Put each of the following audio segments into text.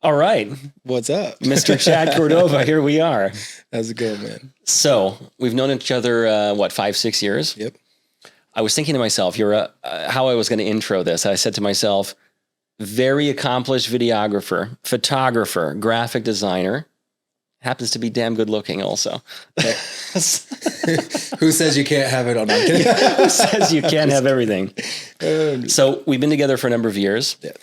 All right, What's up? Mr. Chad Cordova, here we are. How's it going, man? So we've known each other, 5-6 years? Yep. I was thinking to myself, how I was going to intro this. I said to myself, very accomplished videographer, photographer, graphic designer, happens to be damn good looking also. Who says you can't have it on? Who says you can't have everything? So we've been together for a number of years. Yeah.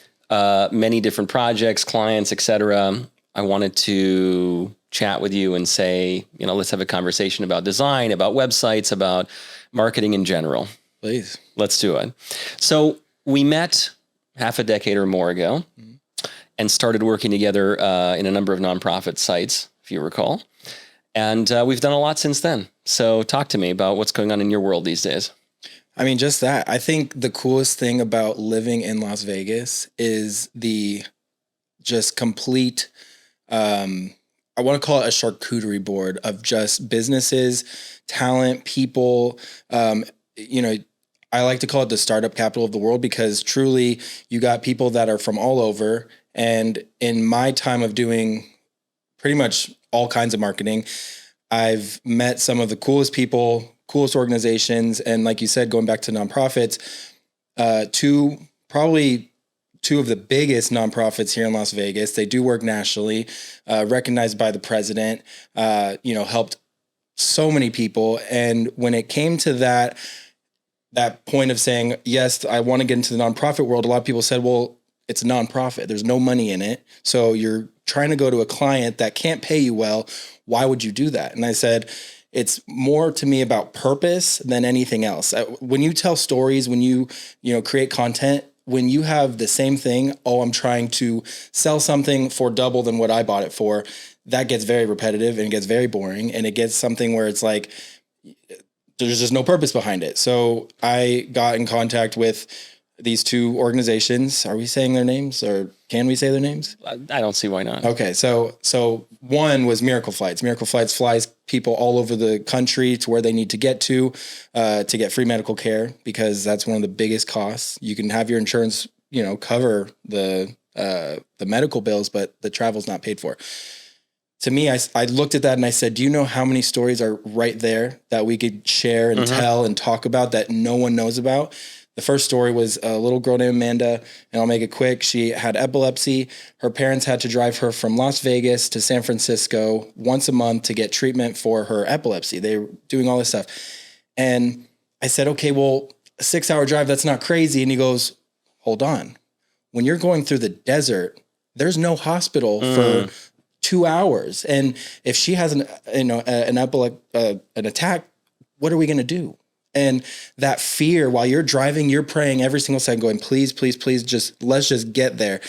Many different projects, clients, etc. I wanted to chat with you and say, let's have a conversation about design, about websites, about marketing in general. Please. Let's do it. So we met half a decade or more ago and started working together in a number of nonprofit sites, if you recall. And we've done a lot since then. So talk to me about what's going on in your world these days. I mean, just that. I think the coolest thing about living in Las Vegas is the just complete, I want to call it a charcuterie board of just businesses, talent, people. I like to call it the startup capital of the world because truly you got people that are from all over. And in my time of doing pretty much all kinds of marketing, I've met some of the coolest people, coolest organizations. And like you said, going back to nonprofits, probably two of the biggest nonprofits here in Las Vegas. They do work nationally, recognized by the president, helped so many people. And when it came to that point of saying, yes, I want to get into the nonprofit world, a lot of people said, well, it's a nonprofit. There's no money in it. So you're trying to go to a client that can't pay you well. Why would you do that? And I said, it's more to me about purpose than anything else. When you tell stories, when you create content, when you have the same thing, I'm trying to sell something for double than what I bought it for, that gets very repetitive and it gets very boring. And it gets something where it's like, there's just no purpose behind it. So I got in contact with these two organizations. Are we saying their names or can we say their names? I don't see why not. Okay. So one was Miracle Flights. Miracle Flights flies people all over the country to where they need to get get free medical care, because that's one of the biggest costs. You can have your insurance, cover the medical bills, but the travel's not paid for. To me, I looked at that and I said, do you know how many stories are right there that we could share and tell and talk about that no one knows about? The first story was a little girl named Amanda, and I'll make it quick. She had epilepsy. Her parents had to drive her from Las Vegas to San Francisco once a month to get treatment for her epilepsy. They were doing all this stuff. And I said, okay, well, a 6-hour drive, that's not crazy. And he goes, hold on. When you're going through the desert, there's no hospital for 2 hours. And if she has an attack, what are we going to do? And that fear, while you're driving, you're praying every single second, going, please, please, please, let's just get there.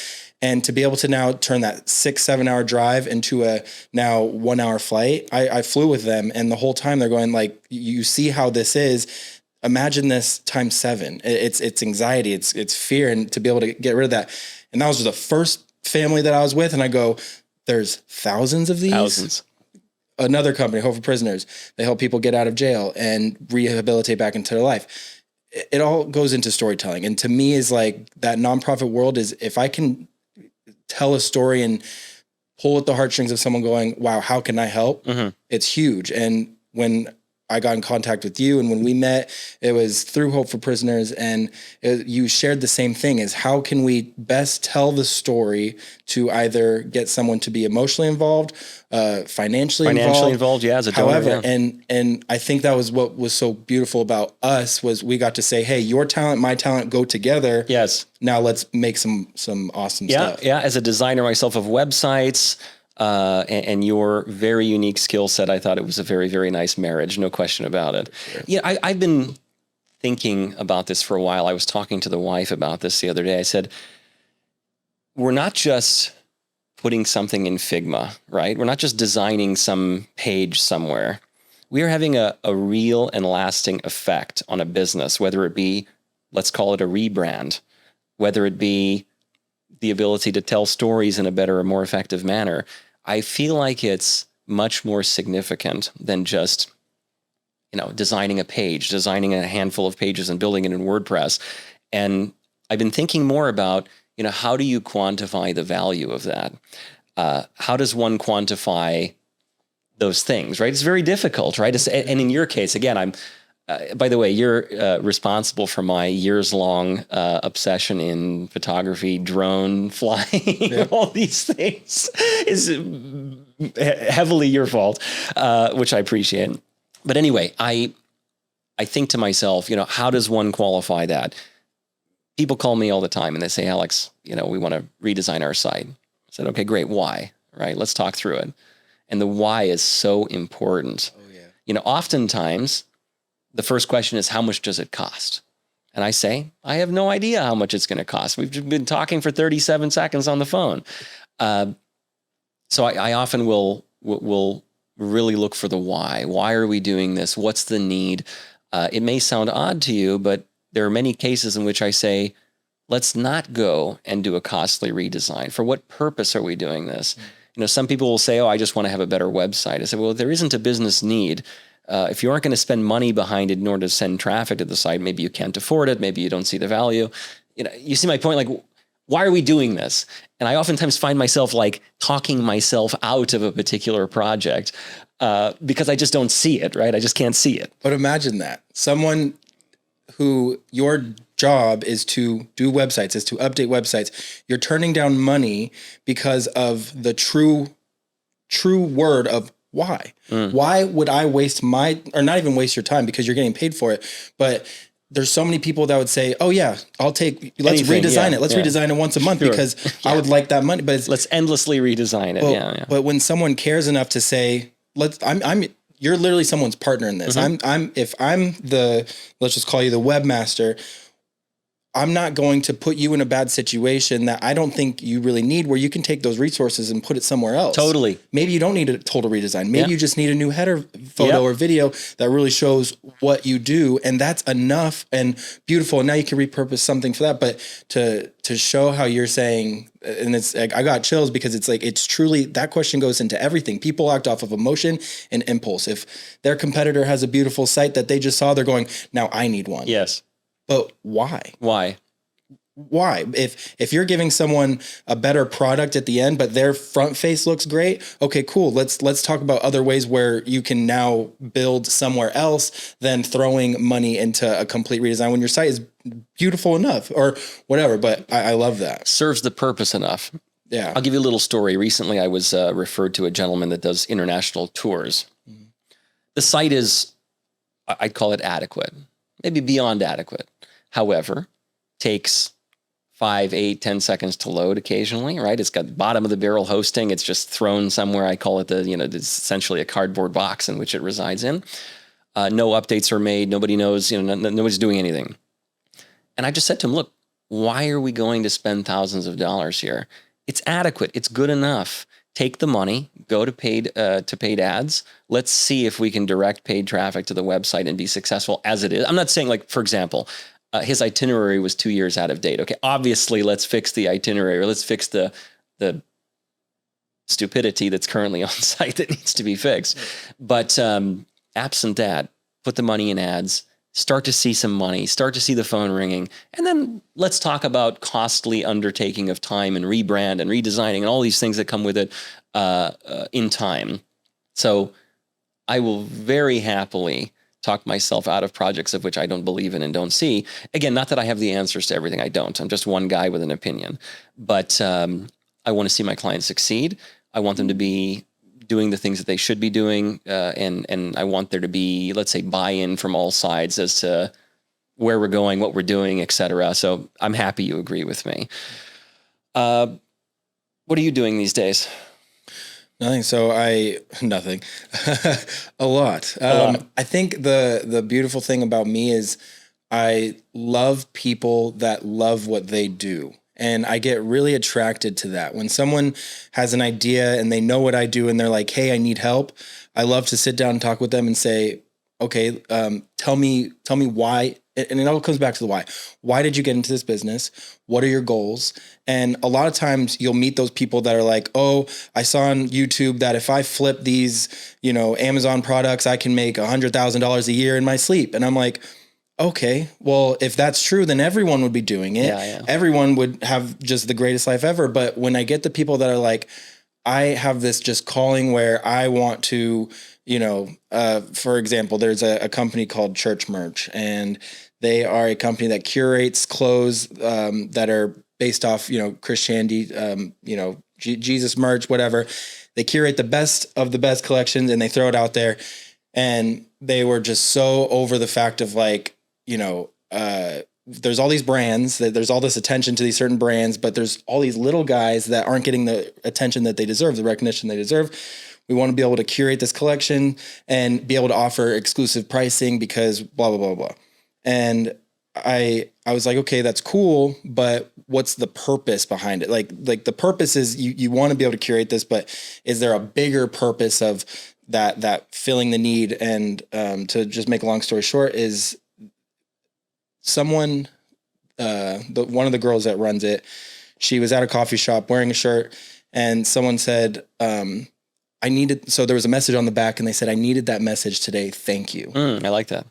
And to be able to now turn that 6-7 hour drive into a now 1 hour flight, I flew with them. And the whole time they're going like, you see how this is. Imagine this times 7. It's anxiety, it's fear. And to be able to get rid of that. And that was the first family that I was with. And I go, there's thousands of these. Thousands. Another company, Hope for Prisoners, they help people get out of jail and rehabilitate back into their life. It all goes into storytelling. And to me is like that nonprofit world is if I can tell a story and pull at the heartstrings of someone going, wow, how can I help? It's huge. And when I got in contact with you and when we met, it was through Hope for Prisoners, and you shared the same thing, is how can we best tell the story to either get someone to be emotionally involved, financially involved, yeah, as a donor. However, yeah. and I think that was what was so beautiful about us was we got to say, hey, your talent, my talent go together. Yes. Now let's make some awesome stuff. Yeah. As a designer myself of websites, and your very unique skill set, I thought it was a very, very nice marriage. No question about it. Sure. Yeah, I've been thinking about this for a while. I was talking to the wife about this the other day. I said, we're not just putting something in Figma, right? We're not just designing some page somewhere. We are having a real and lasting effect on a business, whether it be, let's call it a rebrand, whether it be the ability to tell stories in a better or more effective manner. I feel like it's much more significant than just, designing a page, designing a handful of pages and building it in WordPress. And I've been thinking more about, how do you quantify the value of that? How does one quantify those things, right? It's very difficult, right? And in your case, again, by the way, you're responsible for my years-long obsession in photography, drone flying, all these things is heavily your fault, which I appreciate. But anyway, I think to myself, how does one qualify that? People call me all the time and they say, Alex, we want to redesign our site. I said, okay, great. Why? Right? Let's talk through it. And the why is so important. Oh, yeah. Oftentimes the first question is, how much does it cost? And I say, I have no idea how much it's going to cost. We've been talking for 37 seconds on the phone. So I often will really look for the why. Why are we doing this? What's the need? It may sound odd to you, but there are many cases in which I say, let's not go and do a costly redesign. For what purpose are we doing this? Some people will say, I just want to have a better website. I said, well, there isn't a business need. If you aren't going to spend money behind it in order to send traffic to the site, maybe you can't afford it. Maybe you don't see the value. You see my point? Like, why are we doing this? And I oftentimes find myself talking myself out of a particular project because I just don't see it, right? I just can't see it. But imagine that. Someone who your job is to do websites, is to update websites. You're turning down money because of the true word of why. Why would I waste or not even waste your time because you're getting paid for it, but there's so many people that would say, oh yeah, let's redesign it. Let's redesign it once a month because I would like that money. But let's endlessly redesign it. But when someone cares enough to say, you're literally someone's partner in this. If I'm let's just call you the webmaster, I'm not going to put you in a bad situation that I don't think you really need, where you can take those resources and put it somewhere else. Totally. Maybe you don't need a total redesign. Maybe you just need a new header photo or video that really shows what you do. And that's enough and beautiful. And now you can repurpose something for that. But to show how you're saying, and it's I got chills because it's truly, that question goes into everything. People act off of emotion and impulse. If their competitor has a beautiful site that they just saw, they're going, now I need one. Yes. But why? Why? If you're giving someone a better product at the end, but their front face looks great, okay, cool. Let's talk about other ways where you can now build somewhere else than throwing money into a complete redesign when your site is beautiful enough or whatever. But I love that. Serves the purpose enough. Yeah. I'll give you a little story. Recently, I was referred to a gentleman that does international tours. Mm-hmm. The site is, I'd call it adequate, maybe beyond adequate. However, takes 5, 8, 10 seconds to load occasionally, right? It's got bottom of the barrel hosting. It's just thrown somewhere. I call it it's essentially a cardboard box in which it resides in. No updates are made. Nobody knows, nobody's doing anything. And I just said to him, look, why are we going to spend thousands of dollars here? It's adequate. It's good enough. Take the money, go to paid ads. Let's see if we can direct paid traffic to the website and be successful as it is. I'm not saying for example, his itinerary was 2 years out of date. Okay, obviously, let's fix the itinerary. Let's fix the stupidity that's currently on site that needs to be fixed. But absent that, put the money in ads, start to see some money, start to see the phone ringing, and then let's talk about costly undertaking of time and rebrand and redesigning and all these things that come with it in time. So I will very happily talk myself out of projects of which I don't believe in and don't see. Again, not that I have the answers to everything. I don't. I'm just one guy with an opinion. But I want to see my clients succeed. I want them to be doing the things that they should be doing. And I want there to be, let's say, buy-in from all sides as to where we're going, what we're doing, et cetera. So I'm happy you agree with me. What are you doing these days? Nothing. Nothing. A lot. I think the beautiful thing about me is I love people that love what they do. And I get really attracted to that. When someone has an idea and they know what I do and they're like, hey, I need help. I love to sit down and talk with them and say, okay, tell me why. And it all comes back to the why. Why did you get into this business? What are your goals? And a lot of times you'll meet those people that are like, oh, I saw on YouTube that if I flip these, Amazon products, I can make $100,000 a year in my sleep. And I'm like, okay, well, if that's true, then everyone would be doing it. Yeah, yeah. Everyone would have just the greatest life ever. But when I get the people that are like, I have this just calling where I want to, for example, there's a company called Church Merch, and they are a company that curates clothes that are based off, Christianity, Jesus merch, whatever. They curate the best of the best collections and they throw it out there. And they were just so over the fact of like, there's all these brands that there's all this attention to these certain brands, but there's all these little guys that aren't getting the attention that they deserve, the recognition they deserve. We want to be able to curate this collection and be able to offer exclusive pricing because blah, blah, blah, blah. And I was like, okay, that's cool, but what's the purpose behind it? Like the purpose is you want to be able to curate this, but is there a bigger purpose of that filling the need? And to just make a long story short is someone, one of the girls that runs it, she was at a coffee shop wearing a shirt and someone said, so there was a message on the back and they said, I needed that message today. Thank you. I like that.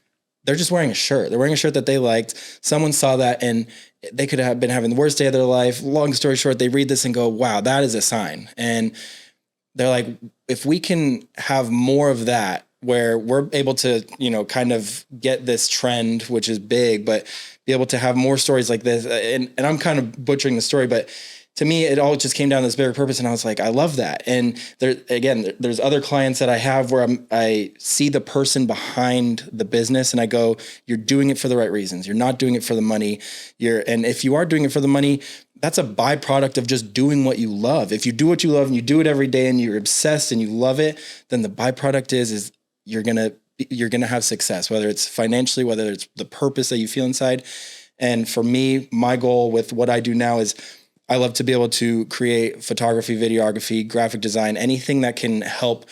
They're just wearing a shirt. They're wearing a shirt that they liked. Someone saw that and they could have been having the worst day of their life. Long story short, they read this and go, wow, that is a sign. And they're like, if we can have more of that, where we're able to, kind of get this trend, which is big, but be able to have more stories like this. And I'm kind of butchering the story, but to me, it all just came down to this bigger purpose. And I was like, I love that. And there's other clients that I have where I see the person behind the business and I go, you're doing it for the right reasons. You're not doing it for the money. And if you are doing it for the money, that's a byproduct of just doing what you love. If you do what you love and you do it every day and you're obsessed and you love it, then the byproduct is you're going to have success, whether it's financially, whether it's the purpose that you feel inside. And for me, my goal with what I do now is I love to be able to create photography, videography, graphic design, anything that can help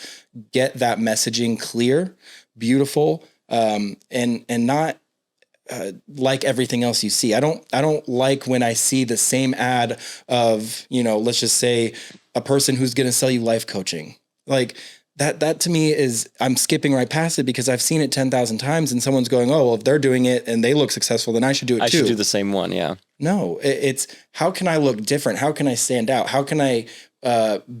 get that messaging clear, beautiful, and not like everything else you see. I don't like when I see the same ad of, let's just say a person who's going to sell you life coaching. Like that to me is, I'm skipping right past it because I've seen it 10,000 times and someone's going, oh, well, if they're doing it and they look successful, then I should do it too. I should do the same one. Yeah. No, it's how can I look different? How can I stand out? How can I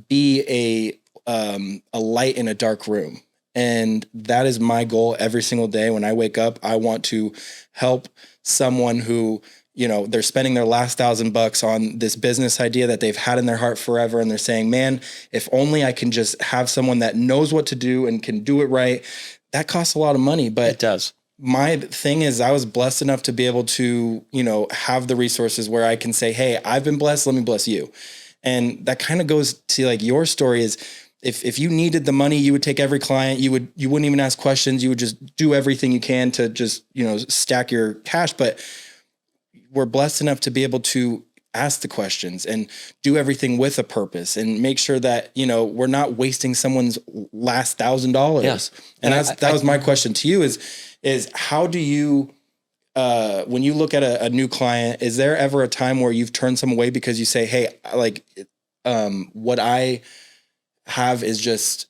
be a light in a dark room? And that is my goal every single day. When I wake up, I want to help someone who, they're spending their last $1,000 on this business idea that they've had in their heart forever. And they're saying, man, if only I can just have someone that knows what to do and can do it right. That costs a lot of money, but it does. My thing is I was blessed enough to be able to, have the resources where I can say, hey, I've been blessed. Let me bless you. And that kind of goes to like your story is if you needed the money, you would take every client, you wouldn't even ask questions. You would just do everything you can to just, stack your cash. But we're blessed enough to be able to ask the questions and do everything with a purpose and make sure that, we're not wasting someone's last $1,000. Yes. And that was my question to you is how do you, when you look at a new client, is there ever a time where you've turned some away because you say, hey, like, what I have is just,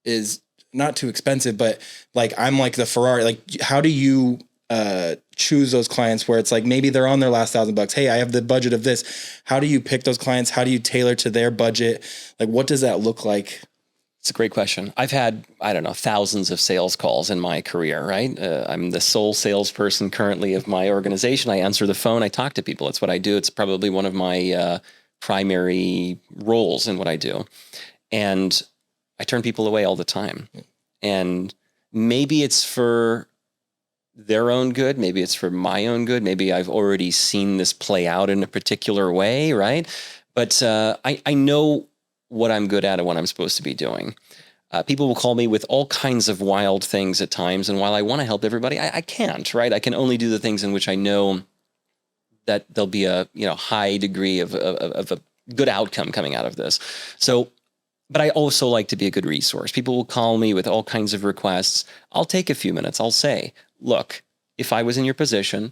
is not too expensive, but like, I'm like the Ferrari, like, how do you, choose those clients where it's like, maybe they're on their last $1,000. Hey, I have the budget of this. How do you pick those clients? How do you tailor to their budget? Like, what does that look like? It's a great question. I've had, thousands of sales calls in my career, right? I'm the sole salesperson currently of my organization. I answer the phone. I talk to people. It's what I do. It's probably one of my primary roles in what I do. And I turn people away all the time. And maybe it's for their own good. Maybe it's for my own good. Maybe I've already seen this play out in a particular way, right? But I know what I'm good at and what I'm supposed to be doing. People will call me with all kinds of wild things at times. And while I want to help everybody, I can't, right? I can only do the things in which I know that there'll be a high degree of a good outcome coming out of this. So, but I also like to be a good resource. People will call me with all kinds of requests. I'll take a few minutes. I'll say, look, if I was in your position,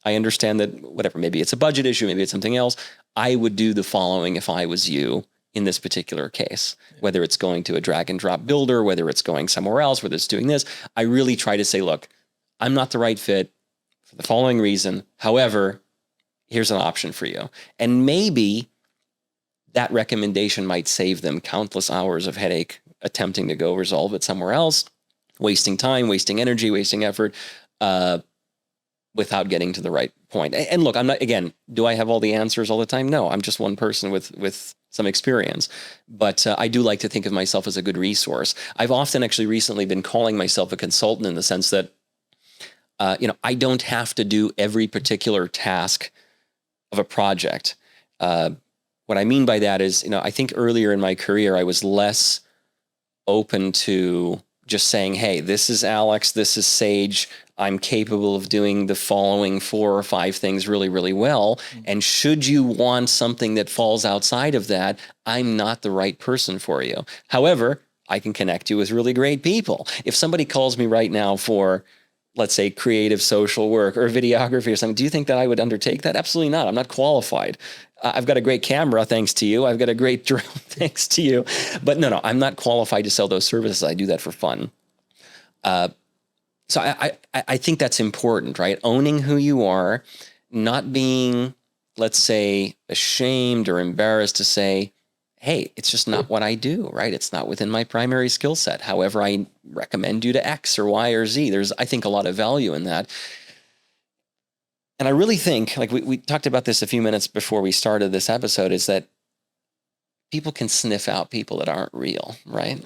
I understand that whatever, maybe it's a budget issue, maybe it's something else. I would do the following if I was you in this particular case, whether it's going to a drag and drop builder, whether it's going somewhere else, whether it's doing this. I really try to say, look, I'm not the right fit for the following reason. However, here's an option for you. And maybe that recommendation might save them countless hours of headache attempting to go resolve it somewhere else, wasting time, wasting energy, wasting effort, without getting to the right point. And look, I'm not, again, do I have all the answers all the time? No, I'm just one person with some experience, but I do like to think of myself as a good resource. I've often actually recently been calling myself a consultant in the sense that, I don't have to do every particular task of a project. What I mean by that is, I think earlier in my career, I was less open to just saying, hey, this is Alex, this is Sage, I'm capable of doing the following 4 or 5 things really, really well. And should you want something that falls outside of that, I'm not the right person for you. However, I can connect you with really great people. If somebody calls me right now for, let's say, creative social work or videography or something, do you think that I would undertake that? Absolutely not. I'm not qualified. I've got a great camera, thanks to you. I've got a great drone, thanks to you. But no, I'm not qualified to sell those services. I do that for fun. So I think that's important, right? Owning who you are, not being, let's say, ashamed or embarrassed to say, hey, it's just not what I do, right? It's not within my primary skill set. However, I recommend you to X or Y or Z. There's, I think, a lot of value in that. And I really think, like we talked about this a few minutes before we started this episode, is that people can sniff out people that aren't real, right?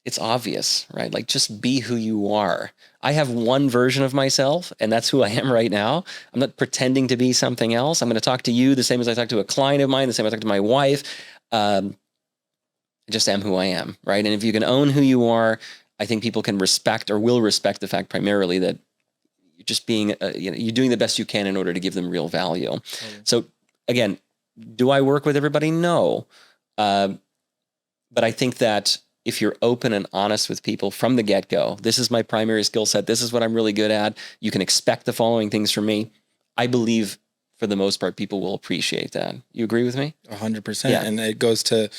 It's obvious, right? Like, just be who you are. I have one version of myself, and that's who I am right now. I'm not pretending to be something else. I'm going to talk to you the same as I talk to a client of mine, the same as I talk to my wife. I just am who I am, right? And if you can own who you are, I think people can respect or will respect the fact primarily that you're just being, you're doing the best you can in order to give them real value. Mm-hmm. So again, do I work with everybody? No. But I think that if you're open and honest with people from the get-go, this is my primary skill set, this is what I'm really good at, you can expect the following things from me, I believe for the most part, people will appreciate that. You agree with me? 100%. Yeah. And it goes to,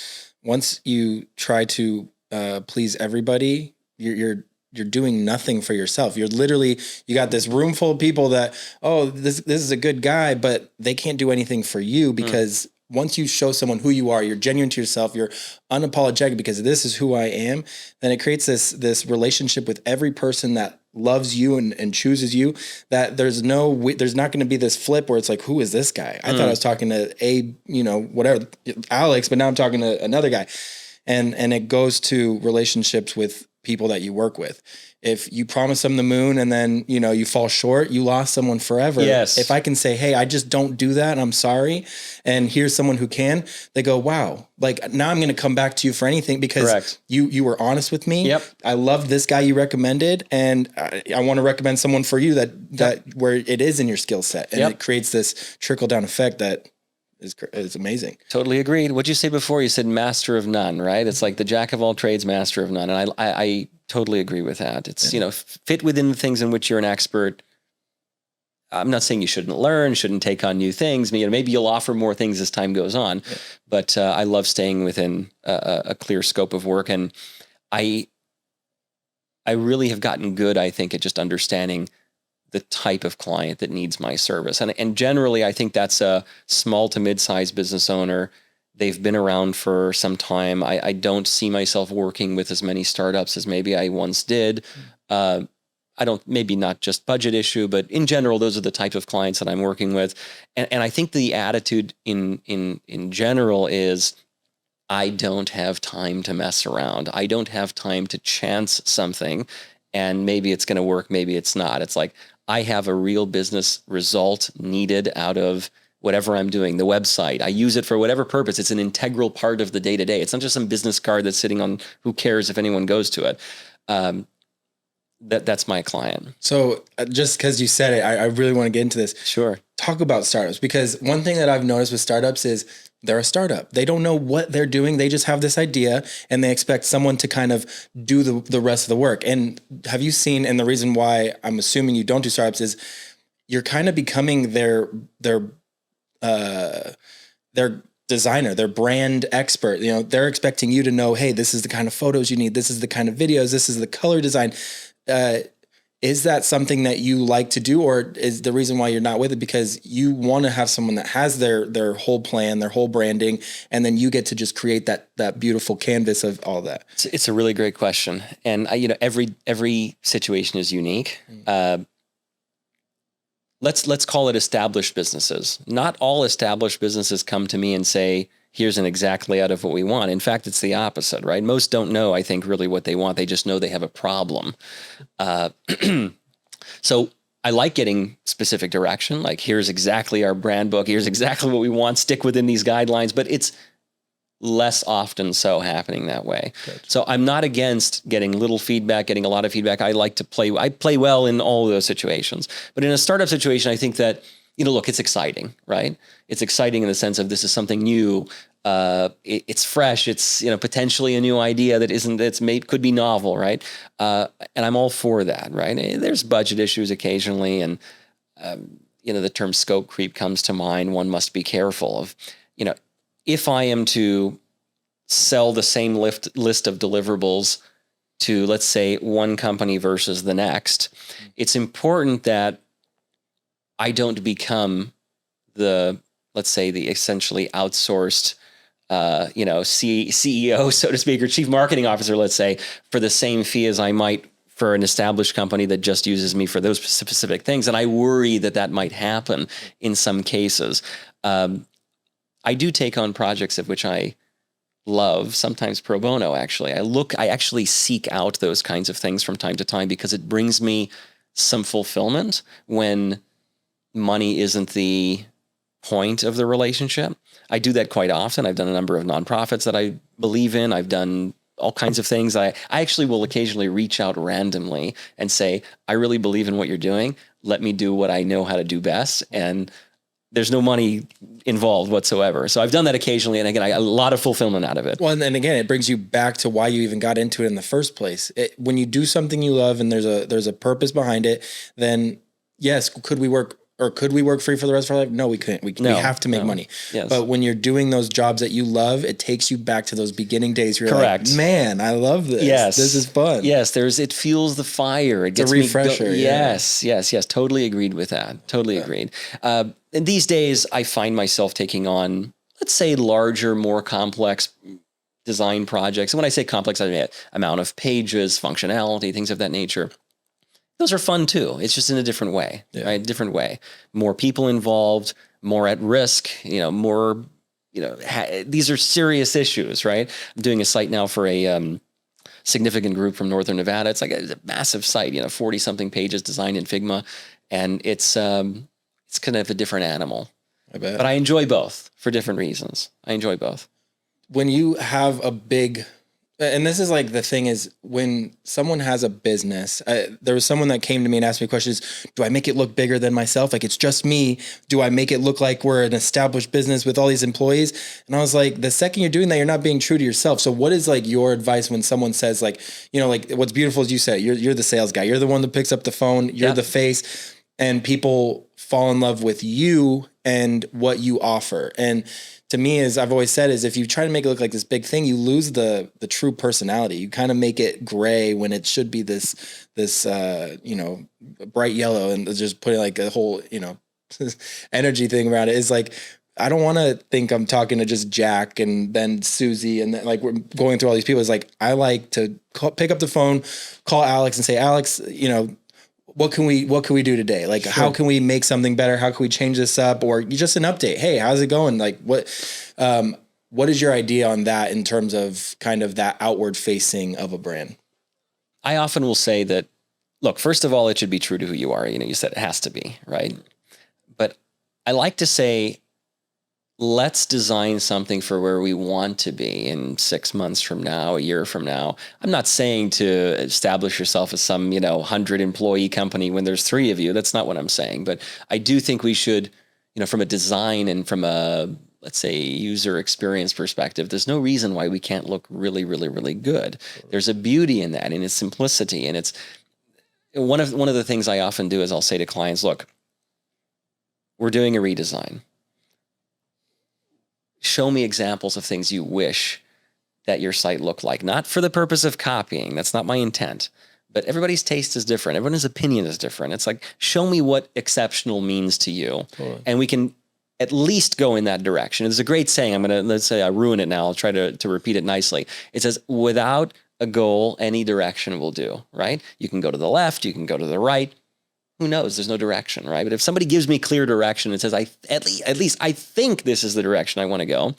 once you try to please everybody, you're doing nothing for yourself. You're literally, you got this room full of people that, oh, this is a good guy, but they can't do anything for you because once you show someone who you are, you're genuine to yourself, you're unapologetic because this is who I am, then it creates this relationship with every person that loves you and chooses you, that there's not going to be this flip where it's like, who is this guy? I thought I was talking to whatever, Alex, but now I'm talking to another guy. And it goes to relationships with people that you work with. If you promise them the moon and then, you fall short, you lost someone forever. Yes. If I can say, hey, I just don't do that and I'm sorry, and here's someone who can, they go, wow, like now I'm going to come back to you for anything because Correct. you were honest with me. Yep. I loved this guy you recommended, and I want to recommend someone for you that where it is in your skill set, and it creates this trickle down effect that is amazing. Totally agreed. What'd you say before? You said master of none, right? It's like the jack of all trades, master of none. And I totally agree with that. It's, fit within the things in which you're an expert. I'm not saying you shouldn't learn, shouldn't take on new things. Maybe you'll offer more things as time goes on, but I love staying within a clear scope of work. And I really have gotten good, I think, at just understanding the type of client that needs my service. And generally, I think that's a small to mid-sized business owner. They've been around for some time. I don't see myself working with as many startups as maybe I once did. Maybe not just budget issue, but in general, those are the type of clients that I'm working with. And I think the attitude in general is, I don't have time to mess around. I don't have time to chance something and maybe it's going to work, maybe it's not. It's like, I have a real business result needed out of whatever I'm doing, the website. I use it for whatever purpose. It's an integral part of the day-to-day. It's not just some business card that's sitting on, who cares if anyone goes to it. That's my client. So just because you said it, I really want to get into this. Sure. Talk about startups, because one thing that I've noticed with startups is they're a startup. They don't know what they're doing. They just have this idea and they expect someone to kind of do the rest of the work. And have you seen, and the reason why I'm assuming you don't do startups is you're kind of becoming their designer, their brand expert. They're expecting you to know, hey, this is the kind of photos you need. This is the kind of videos. This is the color design. Is that something that you like to do, or is the reason why you're not with it because you want to have someone that has their whole plan, their whole branding, and then you get to just create that beautiful canvas of all that? It's a really great question, and every situation is unique. Let's call it established businesses. Not all established businesses come to me and say, here's an exact layout of what we want. In fact, it's the opposite, right? Most don't know, I think, really what they want. They just know they have a problem. So I like getting specific direction. Like, here's exactly our brand book. Here's exactly what we want. Stick within these guidelines. But it's less often so happening that way. Gotcha. So I'm not against getting little feedback, getting a lot of feedback. I play well in all of those situations. But in a startup situation, I think that, look, it's exciting, right? It's exciting in the sense of this is something new. It's fresh. It's, potentially a new idea could be novel, right? And I'm all for that, right? There's budget issues occasionally. And, the term scope creep comes to mind. One must be careful of, if I am to sell the same list of deliverables to, let's say, one company versus the next, it's important that I don't become the essentially outsourced, CEO, so to speak, or chief marketing officer, let's say, for the same fee as I might for an established company that just uses me for those specific things. And I worry that might happen in some cases. I do take on projects of which I love, sometimes pro bono, actually. I actually seek out those kinds of things from time to time because it brings me some fulfillment when money isn't the point of the relationship. I do that quite often. I've done a number of nonprofits that I believe in. I've done all kinds of things. I actually will occasionally reach out randomly and say, I really believe in what you're doing. Let me do what I know how to do best. And there's no money involved whatsoever. So I've done that occasionally. And again, I got a lot of fulfillment out of it. Well, and then again, it brings you back to why you even got into it in the first place. When you do something you love and there's a purpose behind it, then yes, could we work free for the rest of our life? No, we couldn't. We have to make money. Yes. But when you're doing those jobs that you love, it takes you back to those beginning days where you're Correct. like, man, I love this. Yes. This is fun. Yes. It fuels the fire. It gets a refresher. Yes. Totally agreed with that. Totally agreed. And these days I find myself taking on, let's say, larger, more complex design projects. And when I say complex, I mean amount of pages, functionality, things of that nature. Those are fun too. It's just in a different way, right? Different way. More people involved, more at risk, more, these are serious issues, right? I'm doing a site now for a significant group from Northern Nevada. It's like a massive site, 40 something pages designed in Figma. And it's kind of a different animal. I bet. But I enjoy both for different reasons. I enjoy both. When you have a big, and this is like the thing is when someone has a business, there was someone that came to me and asked me questions. Do I make it look bigger than myself? Like it's just me. Do I make it look like we're an established business with all these employees? And I was like, the second you're doing that, you're not being true to yourself. So what is like your advice when someone says like, like what's beautiful is you said, you're the sales guy. You're the one that picks up the phone. You're the face, and people fall in love with you and what you offer. And to me, as I've always said, is if you try to make it look like this big thing, you lose the true personality. You kind of make it gray when it should be this bright yellow, and just putting like a whole, energy thing around it is like, I don't want to think I'm talking to just Jack and then Susie and then like we're going through all these people. It's like, I like to pick up the phone, call Alex and say, Alex, what can we do today? Like, How can we make something better? How can we change this up? Or just an update. Hey, how's it going? Like what is your idea on that in terms of kind of that outward facing of a brand? I often will say that, look, first of all, it should be true to who you are. You said it has to be, right? But I like to say, let's design something for where we want to be in 6 months from now, a year from now. I'm not saying to establish yourself as some, 100 employee company when there's 3 of you. That's not what I'm saying. But I do think we should, from a design and from a, let's say, user experience perspective, there's no reason why we can't look really, really, really good. There's a beauty in that, in its simplicity. And it's one of the things I often do is I'll say to clients, look, we're doing a redesign. Show me examples of things you wish that your site looked like, not for the purpose of copying. That's not my intent, but everybody's taste is different. Everyone's opinion is different. It's like, show me what exceptional means to you. Totally. And we can at least go in that direction. There's a great saying. Let's say I ruin it now. I'll try to repeat it nicely. It says, without a goal, any direction will do, right? You can go to the left, you can go to the right. Who knows? There's no direction, right? But if somebody gives me clear direction and says, at least I think this is the direction I want to go,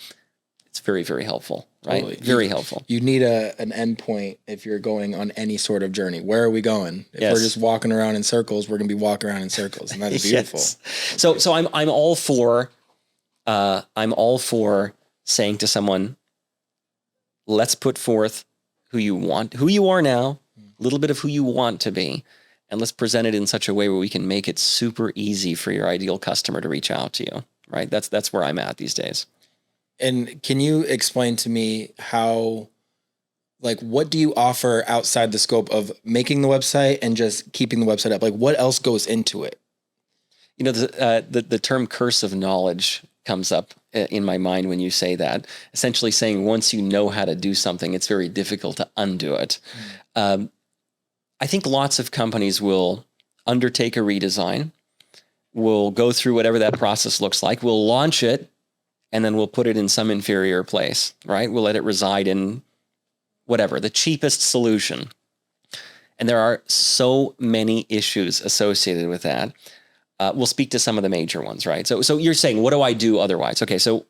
it's very, very helpful, right? Totally. Very helpful. You need an end point if you're going on any sort of journey. Where are we going? If we're just walking around in circles, we're going to be walking around in circles, and that's beautiful. So I'm all for saying to someone, let's put forth who you are now, a little bit of who you want to be, and let's present it in such a way where we can make it super easy for your ideal customer to reach out to you, right? That's where I'm at these days. And can you explain to me how, like, what do you offer outside the scope of making the website and just keeping the website up? Like, what else goes into it? You know, the term curse of knowledge comes up in my mind when you say that, essentially saying once you know how to do something, it's very difficult to undo it. I think lots of companies will undertake a redesign, will go through whatever that process looks like, will launch it, and then we'll put it in some inferior place, right? We'll let it reside in whatever, the cheapest solution. And there are so many issues associated with that. We'll speak to some of the major ones, right? So you're saying, what do I do otherwise? Okay, so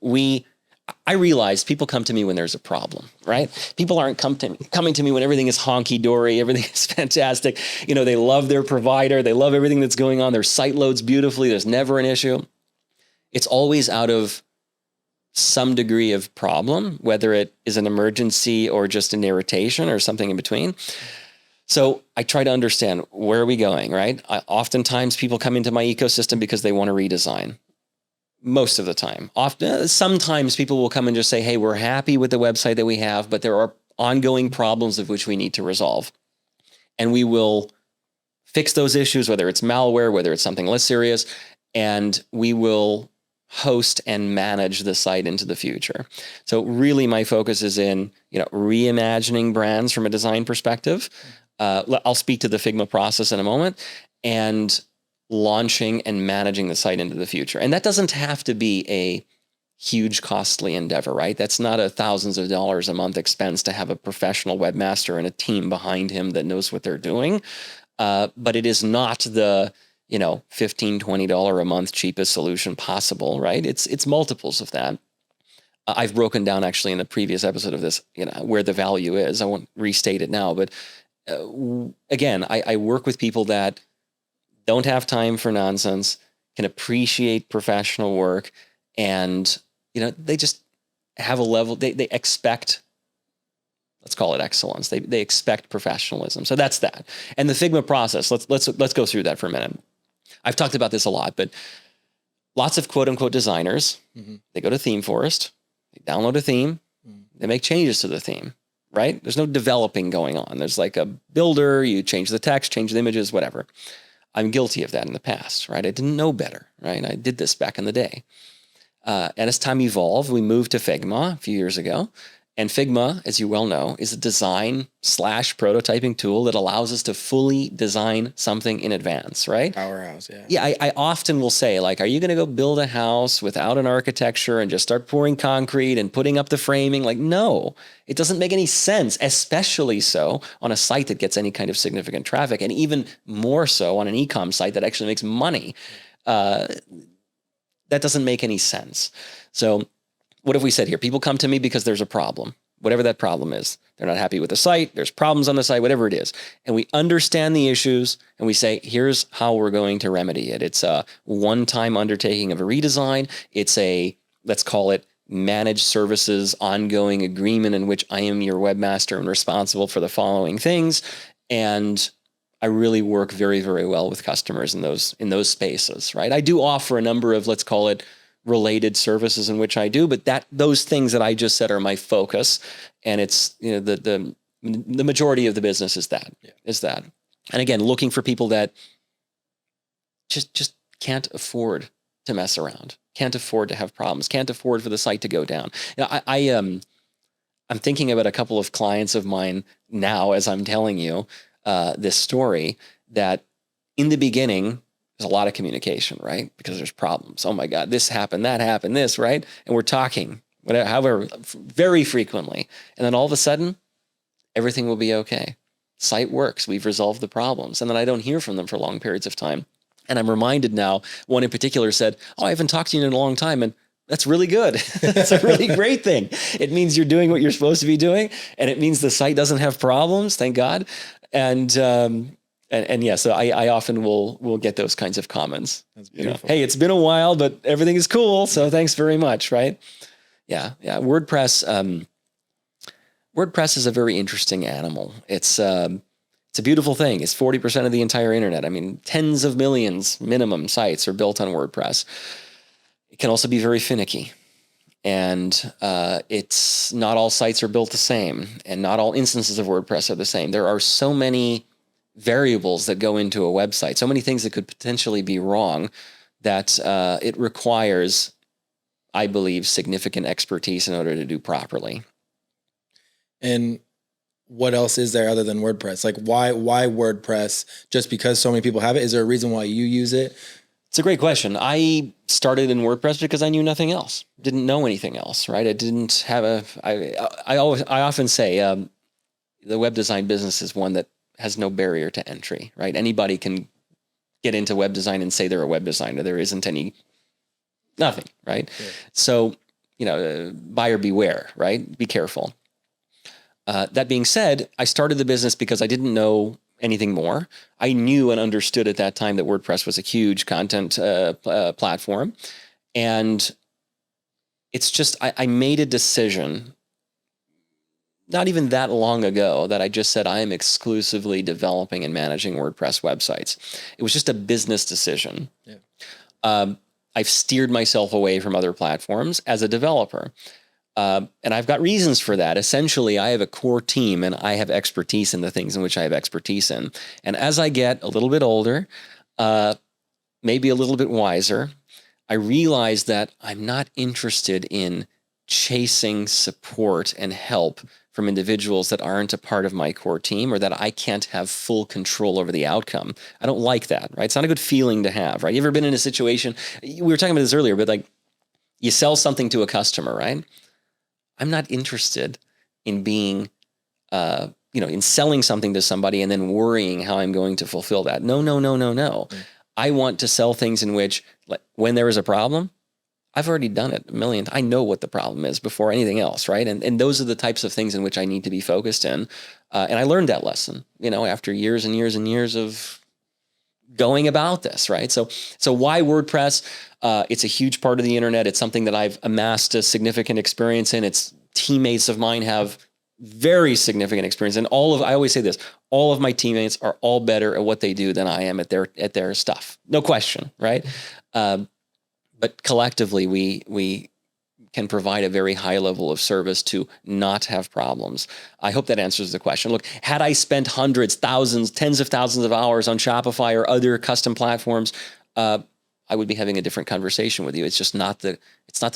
I realize people come to me when there's a problem, right? People aren't coming to me when everything is honky-dory, everything is fantastic. You know, they love their provider. They love everything that's going on. Their site loads beautifully. There's never an issue. It's always out of some degree of problem, whether it is an emergency or just an irritation or something in between. So I try to understand, where are we going, right? Oftentimes people come into my ecosystem because they want to redesign. Most of the time. Sometimes people will come and just say, hey, we're happy with the website that we have, but there are ongoing problems of which we need to resolve. And we will fix those issues, whether it's malware, whether it's something less serious, and we will host and manage the site into the future. So really my focus is in, reimagining brands from a design perspective. I'll speak to the Figma process in a moment, and launching and managing the site into the future. And that doesn't have to be a huge, costly endeavor, right? That's not a thousands of dollars a month expense to have a professional webmaster and a team behind him that knows what they're doing. But it is not the $15, $20 a month cheapest solution possible, right? It's multiples of that. I've broken down actually in a previous episode of this, where the value is. I won't restate it now, but again, I work with people that don't have time for nonsense, can appreciate professional work, and they just have a level. They expect, let's call it excellence. They expect professionalism. So that's that. And the Figma process. Let's go through that for a minute. I've talked about this a lot, but lots of quote unquote designers, they go to Theme Forest, they download a theme, they make changes to the theme, right? There's no developing going on. There's like a builder, you change the text, change the images, whatever. I'm guilty of that in the past, right? I didn't know better, right? I did this back in the day. And as time evolved, we moved to Figma a few years ago. And Figma, as you well know, is a design/prototyping tool that allows us to fully design something in advance, right? Powerhouse, yeah. Yeah, I often will say, like, are you going to go build a house without an architecture and just start pouring concrete and putting up the framing? Like, no, it doesn't make any sense, especially so on a site that gets any kind of significant traffic, and even more so on an e-com site that actually makes money. That doesn't make any sense. So what have we said here? People come to me because there's a problem, whatever that problem is. They're not happy with the site. There's problems on the site, whatever it is. And we understand the issues and we say, here's how we're going to remedy it. It's a one-time undertaking of a redesign. It's let's call it managed services, ongoing agreement in which I am your webmaster and responsible for the following things. And I really work very, very well with customers in those spaces, right? I do offer a number of, let's call it, related services in which I do, but those things that I just said are my focus, and it's the majority of the business is that. And again, looking for people that just can't afford to mess around, can't afford to have problems, can't afford for the site to go down. I'm thinking about a couple of clients of mine now as I'm telling you. this story that in the beginning, there's a lot of communication, right? Because there's problems. Oh my God, this happened, that happened, this, right? And we're talking, whatever, however, very frequently. And then all of a sudden, everything will be okay. Site works. We've resolved the problems. And then I don't hear from them for long periods of time. And I'm reminded now, one in particular said, oh, I haven't talked to you in a long time. And that's really good. That's a really great thing. It means you're doing what you're supposed to be doing. And it means the site doesn't have problems, thank God. And yeah, so I often will get those kinds of comments. That's beautiful. You know, hey, it's been a while, but everything is cool. So thanks very much, right? Yeah. WordPress is a very interesting animal. It's a beautiful thing. It's 40% of the entire internet. I mean, tens of millions minimum sites are built on WordPress. It can also be very finicky. And it's not all sites are built the same, and not all instances of WordPress are the same. There are so many variables that go into a website, so many things that could potentially be wrong, that it requires, I believe, significant expertise in order to do properly. And what else is there other than WordPress? Like why WordPress? Just because so many people have it? Is there a reason why you use it? It's a great question. I started in WordPress because I knew nothing else. Didn't know anything else, right? I didn't have I often say the web design business is one that has no barrier to entry, right? Anybody can get into web design and say they're a web designer. There isn't nothing, right? Yeah. So, buyer beware, right? Be careful. That being said, I started the business because I didn't know anything more. I knew and understood at that time that WordPress was a huge content platform. And it's just, I made a decision not even that long ago that I just said I am exclusively developing and managing WordPress websites. It was just a business decision. Yeah. I've steered myself away from other platforms as a developer. And I've got reasons for that. Essentially, I have a core team and I have expertise in the things in which I have expertise in. And as I get a little bit older, maybe a little bit wiser, I realize that I'm not interested in chasing support and help from individuals that aren't a part of my core team, or that I can't have full control over the outcome. I don't like that, right? It's not a good feeling to have, right? You ever been in a situation, we were talking about this earlier, but like you sell something to a customer, right? I'm not interested in being, in selling something to somebody and then worrying how I'm going to fulfill that. No. Mm. I want to sell things in which, like, when there is a problem, I've already done it a million times. I know what the problem is before anything else, right? And those are the types of things in which I need to be focused in. And I learned that lesson, after years and years and years of going about this, right? So why WordPress? It's a huge part of the internet. It's something that I've amassed a significant experience in. It's teammates of mine have very significant experience. And I always say this, all of my teammates are all better at what they do than I am at their stuff. No question, right? But collectively, we can provide a very high level of service to not have problems. I hope that answers the question. Look, had I spent hundreds, thousands, tens of thousands of hours on Shopify or other custom platforms, I would be having a different conversation with you. It's just not the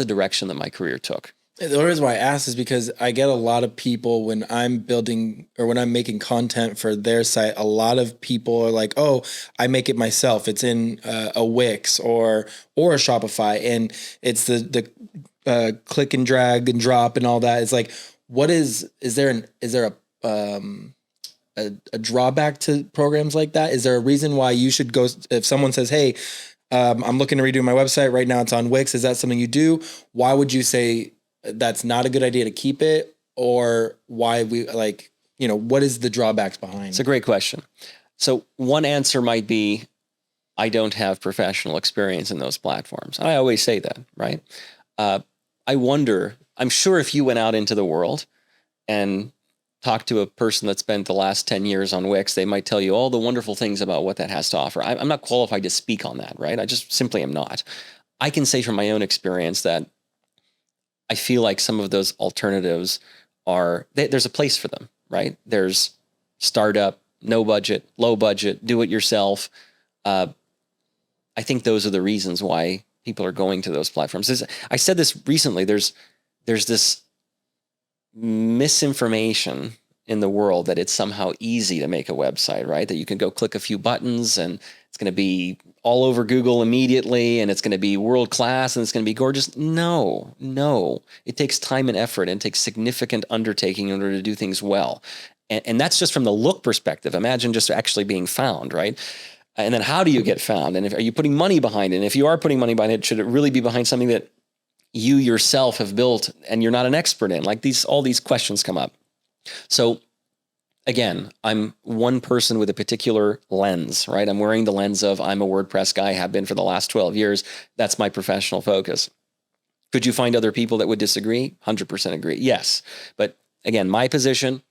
direction that my career took. The reason why I ask is because I get a lot of people when I'm building or when I'm making content for their site, a lot of people are like, oh, I make it myself. It's in a Wix or a Shopify, and it's the click and drag and drop and all that. It's like, is there a drawback to programs like that? Is there a reason why you should go, if someone says, hey, I'm looking to redo my website right now, it's on Wix, is that something you do? Why would you say that's not a good idea to keep it? Or why what is the drawbacks behind? It's a great question. So one answer might be, I don't have professional experience in those platforms. I always say that, right? I wonder, I'm sure if you went out into the world and talked to a person that spent the last 10 years on Wix, they might tell you all the wonderful things about what that has to offer. I'm not qualified to speak on that, right? I just simply am not. I can say from my own experience that I feel like some of those alternatives there's a place for them, right? There's startup, no budget, low budget, do it yourself. I think those are the reasons why people are going to those platforms. I said this recently, there's this misinformation in the world that it's somehow easy to make a website, right? That you can go click a few buttons and it's going to be all over Google immediately and it's going to be world class and it's going to be gorgeous. No. It takes time and effort and it takes significant undertaking in order to do things well. And that's just from the look perspective. Imagine just actually being found, right? And then how do you get found? And are you putting money behind it? And if you are putting money behind it, should it really be behind something that you yourself have built and you're not an expert in? Like all these questions come up. So again, I'm one person with a particular lens, right? I'm wearing the lens of I'm a WordPress guy, have been for the last 12 years. That's my professional focus. Could you find other people that would disagree? 100% agree. Yes. But again, my position,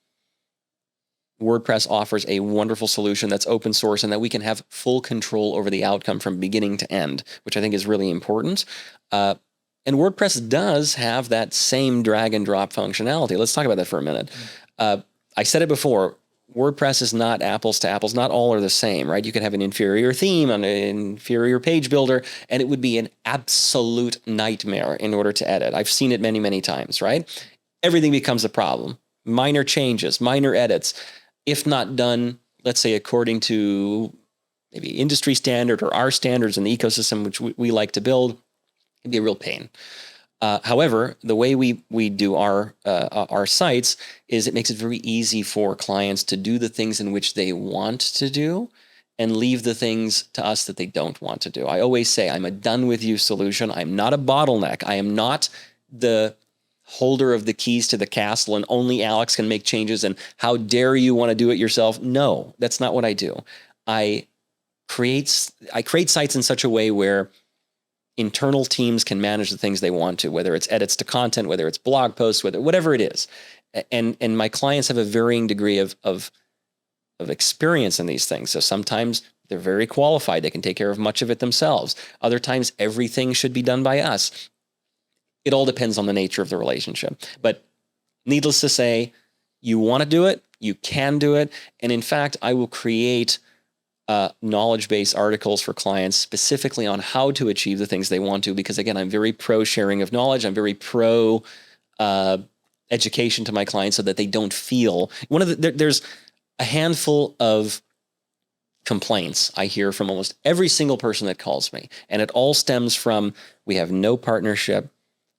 WordPress offers a wonderful solution that's open source and that we can have full control over the outcome from beginning to end, which I think is really important. And WordPress does have that same drag and drop functionality. Let's talk about that for a minute. I said it before, WordPress is not apples to apples. Not all are the same, right? You could have an inferior theme and an inferior page builder, and it would be an absolute nightmare in order to edit. I've seen it many, many times, right? Everything becomes a problem. Minor changes, minor edits, if not done, let's say, according to maybe industry standard or our standards in the ecosystem, which we like to build, it'd be a real pain. However, the way we do our sites is it makes it very easy for clients to do the things in which they want to do and leave the things to us that they don't want to do. I always say I'm a done with you solution. I'm not a bottleneck. I am not the holder of the keys to the castle and only Alex can make changes and how dare you want to do it yourself? No, that's not what I do. I create sites in such a way where internal teams can manage the things they want to, whether it's edits to content, whether it's blog posts, whatever it is. And my clients have a varying degree of experience in these things. So sometimes they're very qualified. They can take care of much of it themselves. Other times everything should be done by us. It all depends on the nature of the relationship. But needless to say, you want to do it, you can do it. And in fact, I will create knowledge-based articles for clients specifically on how to achieve the things they want to, because again, I'm very pro sharing of knowledge. I'm very pro education to my clients so that they don't feel there's a handful of complaints I hear from almost every single person that calls me. And it all stems from, we have no partnership.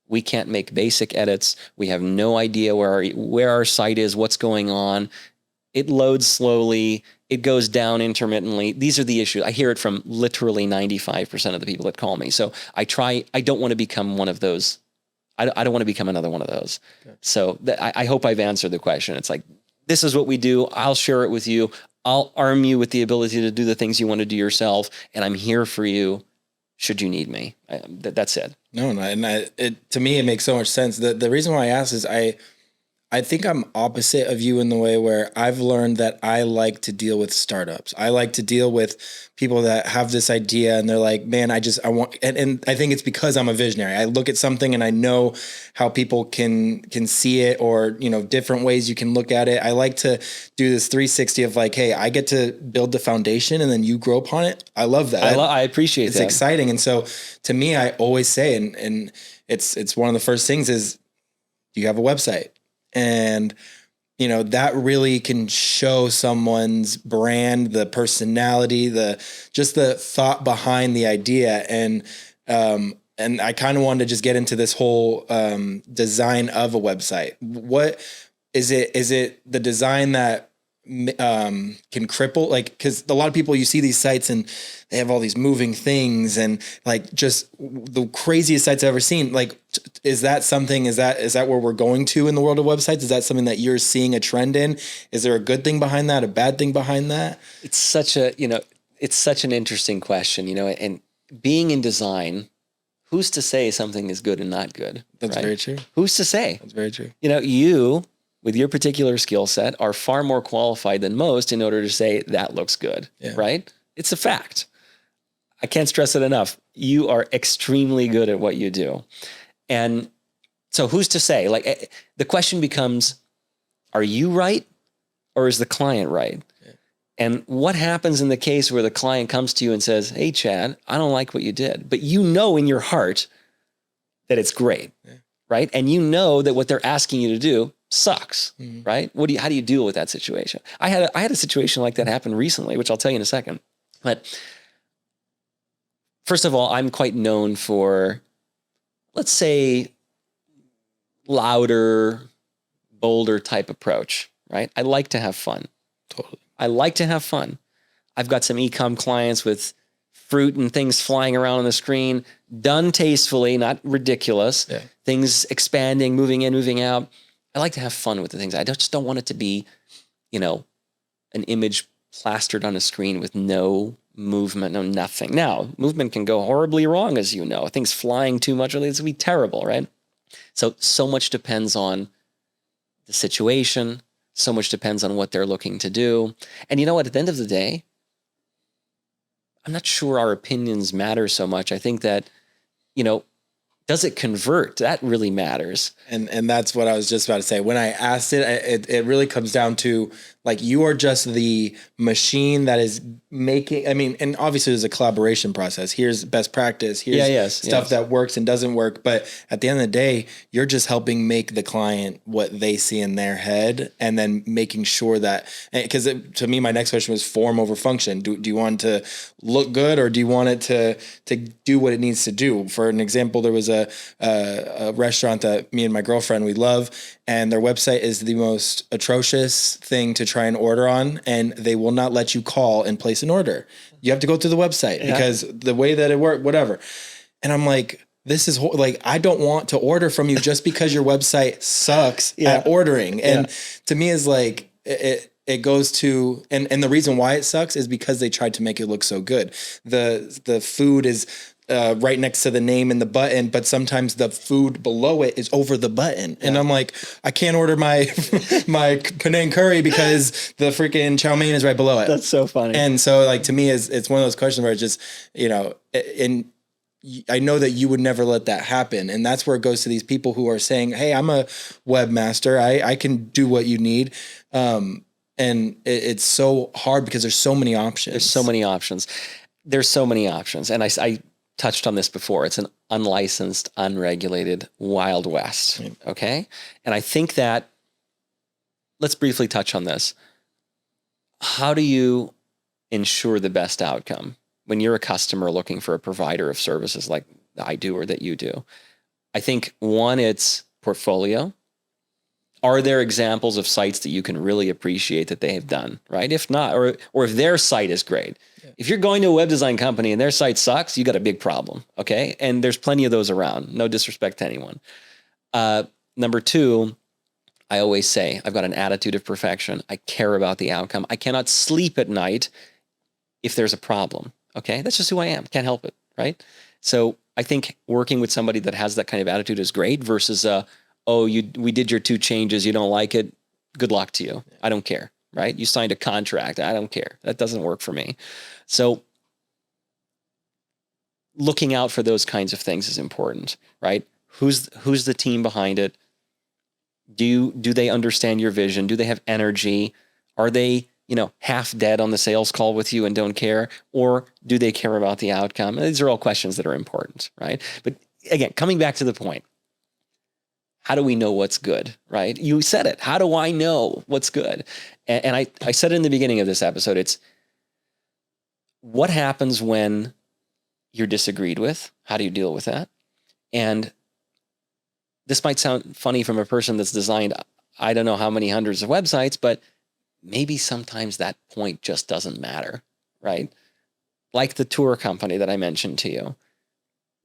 We can't make basic edits. We have no idea where our site is, what's going on. It loads slowly. It goes down intermittently. These are the issues. I hear it from literally 95% of the people that call me. So I don't want to become one of those. I don't want to become another one of those. Okay. So I hope I've answered the question. It's like, this is what we do. I'll share it with you. I'll arm you with the ability to do the things you want to do yourself. And I'm here for you should you need me. That's it. No, to me, it makes so much sense. The reason why I ask is I think I'm opposite of you in the way where I've learned that I like to deal with startups. I like to deal with people that have this idea and they're like, man, I want, and I think it's because I'm a visionary. I look at something and I know how people can see it, or, different ways you can look at it. I like to do this 360 of like, hey, I get to build the foundation and then you grow upon it. I love that. I appreciate that. It's exciting. And so to me, I always say, and it's one of the first things is, do you have a website? And, that really can show someone's brand, the personality, just the thought behind the idea. And I kind of wanted to just get into this whole design of a website. What is it? Is it the design that can cripple, like, because a lot of people, you see these sites and they have all these moving things and like just the craziest sites I've ever seen. Like, is that where we're going to in the world of websites? Is that something that you're seeing a trend in? Is there a good thing behind that, a bad thing behind that? It's such an interesting question, and being in design, who's to say something is good and not good? That's right? Very true. Who's to say? That's very true. You with your particular skill set are far more qualified than most in order to say that looks good, right? It's a fact. I can't stress it enough. You are extremely good at what you do. And so who's to say? Like, the question becomes, are you right or is the client right? Yeah. And what happens in the case where the client comes to you and says, hey, Chad, I don't like what you did, but in your heart that it's great, right? And that what they're asking you to do sucks, right? How do you deal with that situation? I had a situation like that happen recently, which I'll tell you in a second. But first of all, I'm quite known for, let's say, louder, bolder type approach, right? I like to have fun. Totally. I like to have fun. I've got some e-com clients with fruit and things flying around on the screen, done tastefully, not ridiculous. Yeah. Things expanding, moving in, moving out. I like to have fun with the things. I just don't want it to be, an image plastered on a screen with no movement, no nothing. Now, movement can go horribly wrong, as you know. Things flying too much, it's going to be terrible, right? So much depends on the situation. So much depends on what they're looking to do. And you know what? At the end of the day, I'm not sure our opinions matter so much. I think that, does it convert? That really matters. And that's what I was just about to say. When I asked it really comes down to, like, you are just the machine that is making, and obviously there's a collaboration process. Here's best practice. Here's stuff that works and doesn't work. But at the end of the day, you're just helping make the client what they see in their head, and then making sure that, because to me, my next question was form over function. Do you want to look good, or do you want it to do what it needs to do? For an example, there was a restaurant that me and my girlfriend, we love, and their website is the most atrocious thing to try and order on, and they will not let you call and place an order. You have to go through the website because the way that it worked, whatever. And I'm like, this is like, I don't want to order from you just because your website sucks at ordering. And to me is like, it goes to, and the reason why it sucks is because they tried to make it look so good. The food is right next to the name and the button, but sometimes the food below it is over the button. And I'm like, I can't order my Penang curry because the freaking chow mein is right below it. That's so funny. And so, like, to me, it's one of those questions where it's just, and I know that you would never let that happen. And that's where it goes to these people who are saying, hey, I'm a webmaster. I can do what you need. And it's so hard because there's so many options. There's so many options. And I touched on this before. It's an unlicensed, unregulated Wild West. Right. Okay. And I think that, let's briefly touch on this. How do you ensure the best outcome when you're a customer looking for a provider of services like I do or that you do? I think, one, it's portfolio. Are there examples of sites that you can really appreciate that they have done, right? If not, or if their site is great. Yeah. If you're going to a web design company and their site sucks, you got a big problem, okay? And there's plenty of those around. No disrespect to anyone. Number two, I always say, I've got an attitude of perfection. I care about the outcome. I cannot sleep at night if there's a problem, okay? That's just who I am. Can't help it, right? So I think working with somebody that has that kind of attitude is great versus we did your 2 changes. You don't like it. Good luck to you. I don't care, right? You signed a contract. I don't care. That doesn't work for me. So looking out for those kinds of things is important, right? Who's the team behind it? Do they understand your vision? Do they have energy? Are they, half dead on the sales call with you and don't care? Or do they care about the outcome? These are all questions that are important, right? But again, coming back to the point, how do we know what's good, right? You said it. How do I know what's good? And I said it in the beginning of this episode. It's what happens when you're disagreed with? How do you deal with that? And this might sound funny from a person that's designed, I don't know how many hundreds of websites, but maybe sometimes that point just doesn't matter, right? Like the tour company that I mentioned to you.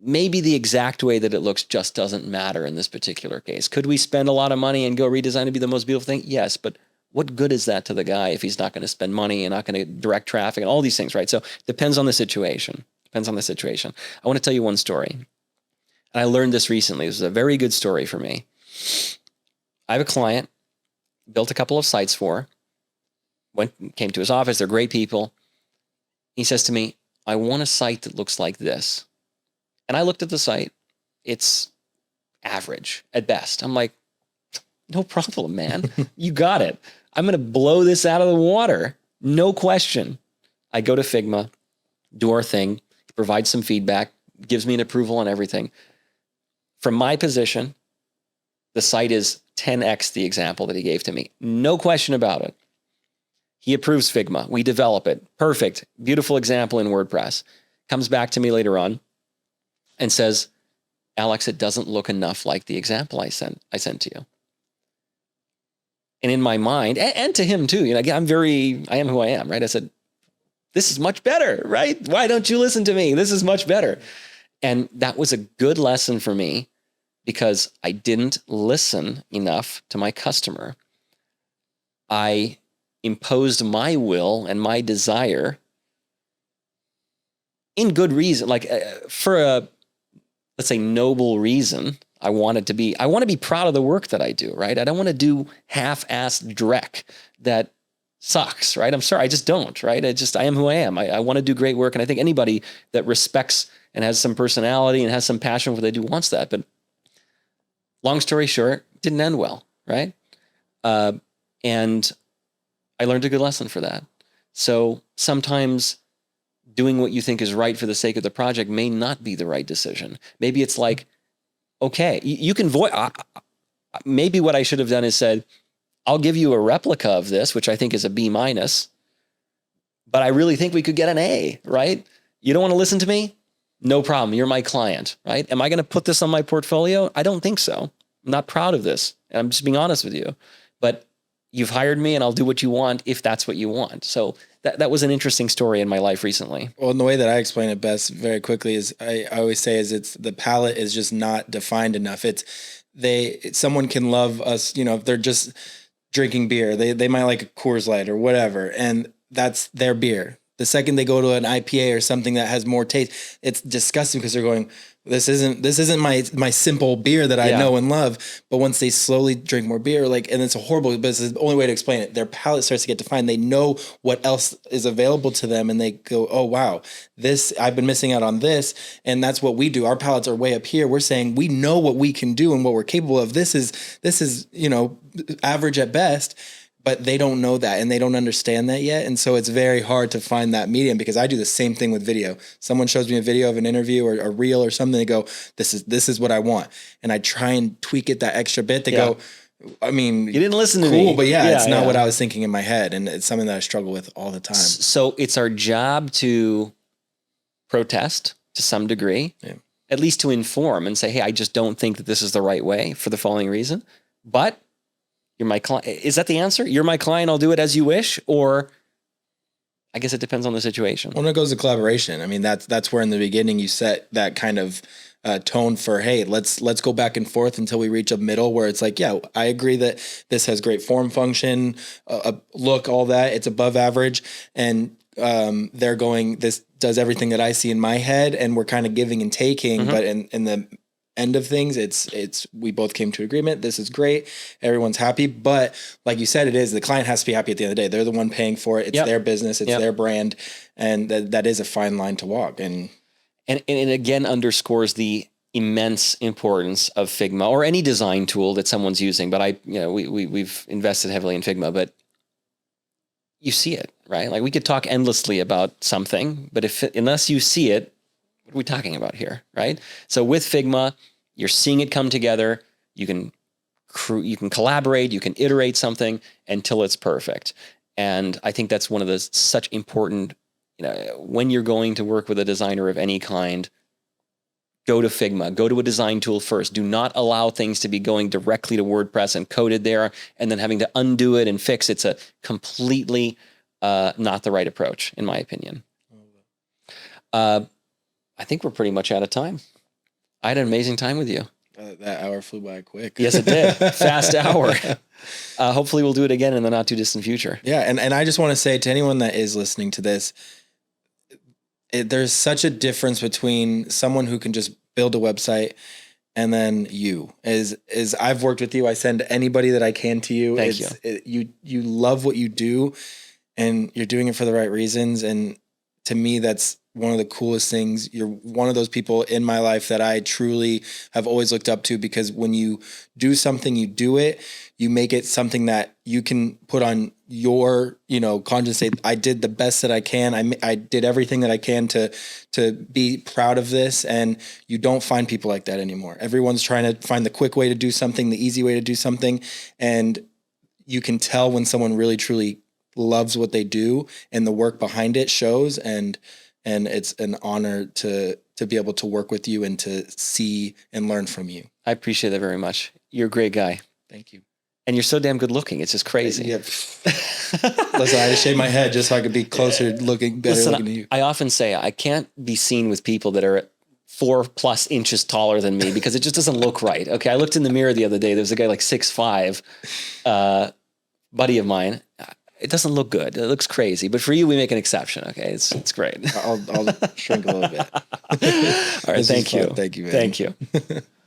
Maybe the exact way that it looks just doesn't matter in this particular case. Could we spend a lot of money and go redesign to be the most beautiful thing? Yes, but what good is that to the guy if he's not going to spend money and not going to direct traffic and all these things, right? So depends on the situation. I want to tell you one story. And I learned this recently. This is a very good story for me. I have a client, built a couple of sites for, came to his office. They're great people. He says to me, I want a site that looks like this. And I looked at the site. It's average at best. I'm like, no problem, man. You got it. I'm going to blow this out of the water. No question. I go to Figma, do our thing, provide some feedback, gives me an approval on everything. From my position, The site is 10x the example that he gave to me. No question about it. He approves Figma. We develop it. Perfect. Beautiful example in WordPress. Comes back to me later on and says, Alex, it doesn't look enough like the example I sent to you. And in my mind, and to him too, I am who I am, right? I said, this is much better, right? Why don't you listen to me? This is much better. And that was a good lesson for me because I didn't listen enough to my customer. I imposed my will and my desire in good reason, like for a, let's say, noble reason. I want to be proud of the work that I do, right? I don't want to do half-assed dreck that sucks, right? I'm sorry, I just don't, right? I am who I am. I want to do great work. And I think anybody that respects and has some personality and has some passion for what they do wants that. But long story short, didn't end well, right? And I learned a good lesson for that. So sometimes doing what you think is right for the sake of the project may not be the right decision. Maybe it's like, okay, you can maybe what I should have done is said, I'll give you a replica of this, which I think is a B-, but I really think we could get an A, right? You don't want to listen to me? No problem. You're my client, right? Am I going to put this on my portfolio? I don't think so. I'm not proud of this. And I'm just being honest with you, but you've hired me and I'll do what you want if that's what you want. So that was an interesting story in my life recently. Well, and the way that I explain it best very quickly is I always say it's the palette is just not defined enough. Someone can love us, if they're just drinking beer, they might like a Coors Light or whatever. And that's their beer. The second they go to an IPA or something that has more taste, it's disgusting because they're going, this isn't my simple beer that I know and love. But once they slowly drink more beer, and it's a horrible, but it's the only way to explain it. Their palate starts to get defined. They know what else is available to them, and they go, oh wow, I've been missing out on this. And that's what we do. Our palates are way up here. We're saying we know what we can do and what we're capable of. This is average at best. But they don't know that and they don't understand that yet. And so it's very hard to find that medium because I do the same thing with video. Someone shows me a video of an interview or a reel or something, they go, this is what I want. And I try and tweak it that extra bit. They go, I mean, you didn't listen to me. But it's not what I was thinking in my head. And it's something that I struggle with all the time. So it's our job to protest to some degree, at least to inform and say, hey, I just don't think that this is the right way for the following reason. But you're my client. Is that the answer? You're my client. I'll do it as you wish. Or I guess it depends on the situation. When it goes to collaboration, I mean, that's where in the beginning you set that kind of tone for, hey, let's go back and forth until we reach a middle where it's like, yeah, I agree that this has great form, function, look, all that. It's above average. And they're going, this does everything that I see in my head. And we're kind of giving and taking, but in the end of things, it's we both came to agreement. This is great. Everyone's happy. But like you said, the client has to be happy at the end of the day. They're the one paying for it. It's their business. It's their brand. And that is a fine line to walk. And it again underscores the immense importance of Figma or any design tool that someone's using. But we've invested heavily in Figma, but you see it, right? Like we could talk endlessly about something, but unless you see it, what are we talking about here, right? So with Figma, you're seeing it come together. You can collaborate, you can iterate something until it's perfect. And I think that's one of the such important, when you're going to work with a designer of any kind, go to Figma, go to a design tool first. Do not allow things to be going directly to WordPress and coded there and then having to undo it and fix. It's a completely not the right approach, in my opinion. I think we're pretty much out of time. I had an amazing time with you. That hour flew by quick. Yes, it did. Fast hour. Hopefully we'll do it again in the not too distant future. Yeah. And I just want to say to anyone that is listening to this, there's such a difference between someone who can just build a website and then you. As I've worked with you, I send anybody that I can to you. Thank you. You love what you do and you're doing it for the right reasons. And to me, that's one of the coolest things. You're one of those people in my life that I truly have always looked up to, because when you do something, you do it, you make it something that you can put on your, conscience, say, I did the best that I can. I did everything that I can to be proud of this. And you don't find people like that anymore. Everyone's trying to find the quick way to do something, the easy way to do something. And you can tell when someone really truly loves what they do, and the work behind it shows. And it's an honor to be able to work with you and to see and learn from you. I appreciate that very much. You're a great guy. Thank you. And you're so damn good looking. It's just crazy. Yeah. Listen, I had to shave my head just so I could be closer looking, better looking to you. I often say I can't be seen with people that are 4+ inches taller than me, because it just doesn't look right. Okay. I looked in the mirror the other day. There's a guy like 6'5", buddy of mine. It doesn't look good. It looks crazy. But for you, we make an exception. Okay. It's great. I'll shrink a little bit. All right. Thank you. Thank you, man. Thank you.